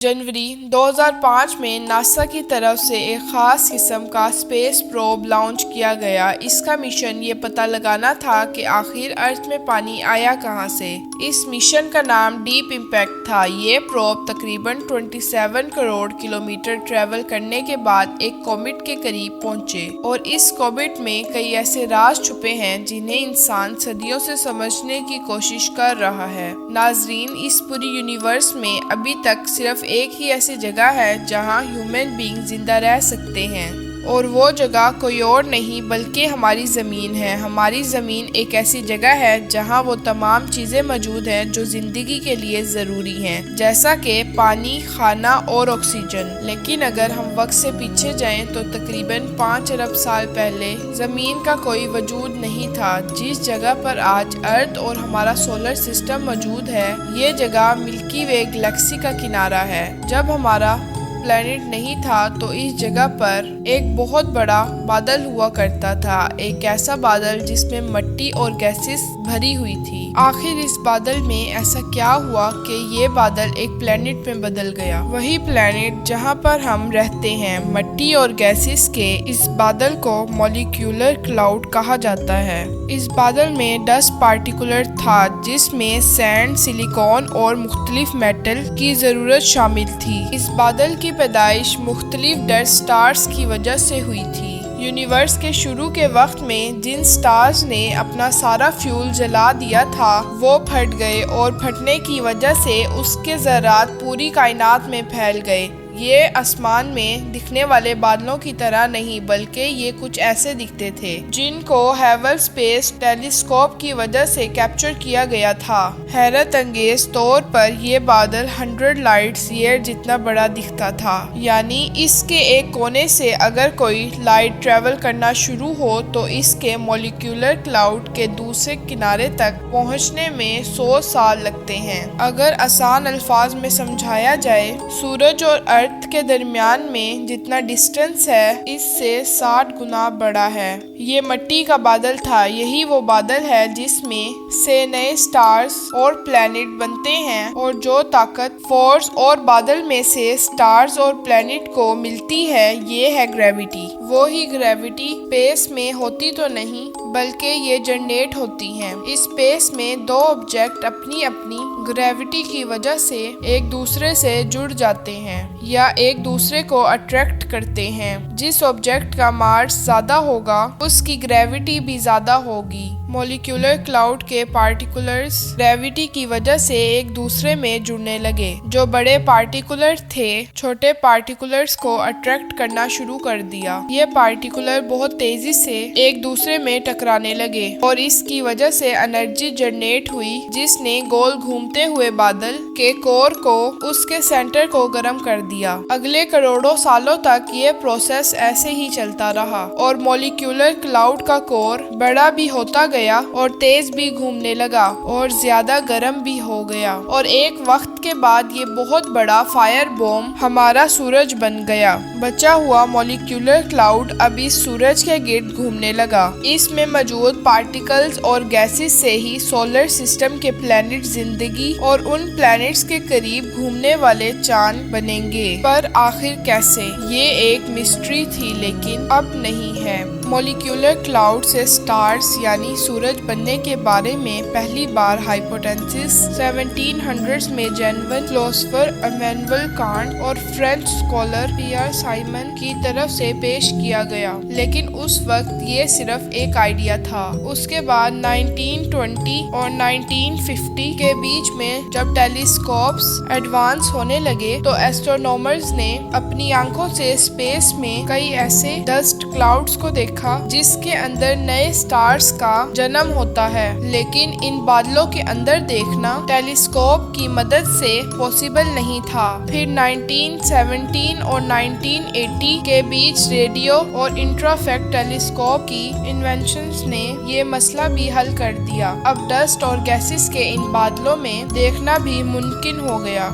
जनवरी 2005 में नासा की तरफ से एक ख़ास किस्म का स्पेस प्रोब लॉन्च किया गया। इसका मिशन ये पता लगाना था कि आखिर अर्थ में पानी आया कहाँ से। इस मिशन का नाम डीप इम्पैक्ट था। ये प्रोब तकरीबन 27 करोड़ किलोमीटर ट्रैवल करने के बाद एक कॉमेट के करीब पहुंचे और इस कॉमेट में कई ऐसे राज छुपे हैं जिन्हें इंसान सदियों से समझने की कोशिश कर रहा है। नाजरीन, इस पूरी यूनिवर्स में अभी तक सिर्फ एक ही ऐसी जगह है जहां ह्यूमन बीइंग जिंदा रह सकते हैं और वो जगह कोई और नहीं बल्कि हमारी ज़मीन है। हमारी ज़मीन एक ऐसी जगह है जहां वो तमाम चीज़ें मौजूद हैं जो ज़िंदगी के लिए ज़रूरी हैं, जैसा कि पानी, खाना और ऑक्सीजन। लेकिन अगर हम वक्त से पीछे जाएं तो तकरीबन 5 अरब साल पहले ज़मीन का कोई वजूद नहीं था। जिस जगह पर आज अर्थ और हमारा सोलर सिस्टम मौजूद है, ये जगह मिल्की वे गैलेक्सी का किनारा है। जब हमारा प्लैनेट नहीं था तो इस जगह पर एक बहुत बड़ा बादल हुआ करता था, एक ऐसा बादल जिसमें मिट्टी और गैसेस भरी हुई थी। आखिर इस बादल में ऐसा क्या हुआ कि ये बादल एक प्लैनेट में बदल गया। वही प्लैनेट जहाँ पर हम रहते हैं, मिट्टी और गैसेस के इस बादल को मॉलिक्यूलर क्लाउड कहा जाता है। इस बादल में डस्ट पार्टिकुलर था जिसमें सैंड, सिलिकॉन और मुख्तलिफ मेटल की जरूरत शामिल थी। इस बादल की पैदाइश मुख्तलिफ डेड स्टार्स की वजह से हुई थी। यूनिवर्स के शुरू के वक्त में जिन स्टार्स ने अपना सारा फ्यूल जला दिया था वो फट गए और फटने की वजह से उसके ज़रात पूरी कायनात में फैल गए। ये आसमान में दिखने वाले बादलों की तरह नहीं बल्कि ये कुछ ऐसे दिखते थे जिनको हेबल स्पेस टेलीस्कोप की वजह से कैप्चर किया गया था। हैरत अंगेज तौर पर ये बादल 100 लाइट ईयर जितना बड़ा दिखता था, यानी इसके एक कोने से अगर कोई लाइट ट्रेवल करना शुरू हो तो इसके मॉलिक्यूलर क्लाउड के दूसरे किनारे तक पहुंचने में 100 साल लगते हैं। अगर आसान अल्फाज में समझाया जाए, सूरज और अर्थ के दरमियान में जितना डिस्टेंस है इससे 60 गुना बड़ा है। ये मिट्टी का बादल था। यही वो बादल है जिसमें से नए स्टार्स और प्लैनेट बनते हैं और जो ताकत फोर्स और बादल में से स्टार्स और प्लैनेट को मिलती है ये है ग्रेविटी। वो ही ग्रेविटी स्पेस में होती तो नहीं बल्कि ये जनरेट होती है। इस स्पेस में दो ऑब्जेक्ट अपनी अपनी ग्रेविटी की वजह से एक दूसरे से जुड़ जाते हैं या एक दूसरे को अट्रैक्ट करते हैं। जिस ऑब्जेक्ट का मास ज्यादा होगा उसकी ग्रेविटी भी ज्यादा होगी। मॉलिक्यूलर क्लाउड के पार्टिकुलर्स ग्रेविटी की वजह से एक दूसरे में जुड़ने लगे। जो बड़े पार्टिकुलर थे छोटे पार्टिकुलर्स को अट्रैक्ट करना शुरू कर दिया। ये पार्टिकुलर बहुत तेजी से एक दूसरे में टकराने लगे और इसकी वजह से एनर्जी जनरेट हुई जिसने गोल घूमते हुए बादल के कोर को उसके सेंटर को गर्म कर दिया। अगले करोड़ों सालों तक ये प्रोसेस ऐसे ही चलता रहा और मॉलिक्यूलर क्लाउड का कोर बड़ा भी होता गया और तेज भी घूमने लगा और ज्यादा गर्म भी हो गया और एक वक्त के बाद ये बहुत बड़ा फायर बॉम्ब हमारा सूरज बन गया। बचा हुआ मॉलिक्यूलर क्लाउड अब इस सूरज के गिर्द घूमने लगा। इसमें मौजूद पार्टिकल्स और गैसेस से ही सोलर सिस्टम के प्लैनेट जिंदगी और उन प्लैनेट्स के करीब घूमने वाले चांद बनेंगे। पर आखिर कैसे, ये एक मिस्ट्री थी लेकिन अब नहीं है। मॉलिक्यूलर क्लाउड से स्टार्स यानी सूरज बनने के बारे में पहली बार हाइपोथेसिस 1700s में जर्मन फिलोसोफर इमैनुएल कांट और फ्रेंच स्कॉलर पियर साइमन की तरफ से पेश किया गया, लेकिन उस वक्त ये सिर्फ एक आइडिया था। उसके बाद 1920 और 1950 के बीच में जब टेलीस्कोप्स एडवांस होने लगे तो एस्ट्रोनॉमर्स ने अपनी आंखों से स्पेस में कई ऐसे डस्ट क्लाउड्स को देखा जिसके अंदर नए स्टार्स का जन्म होता है। लेकिन इन बादलों के अंदर देखना टेलीस्कोप की मदद से पॉसिबल नहीं था। फिर 1917 और 1980 के बीच रेडियो और इंफ्रारेड टेलीस्कोप की इन्वेंशंस ने ये मसला भी हल कर दिया। अब डस्ट और गैसेस के इन बादलों में देखना भी मुमकिन हो गया।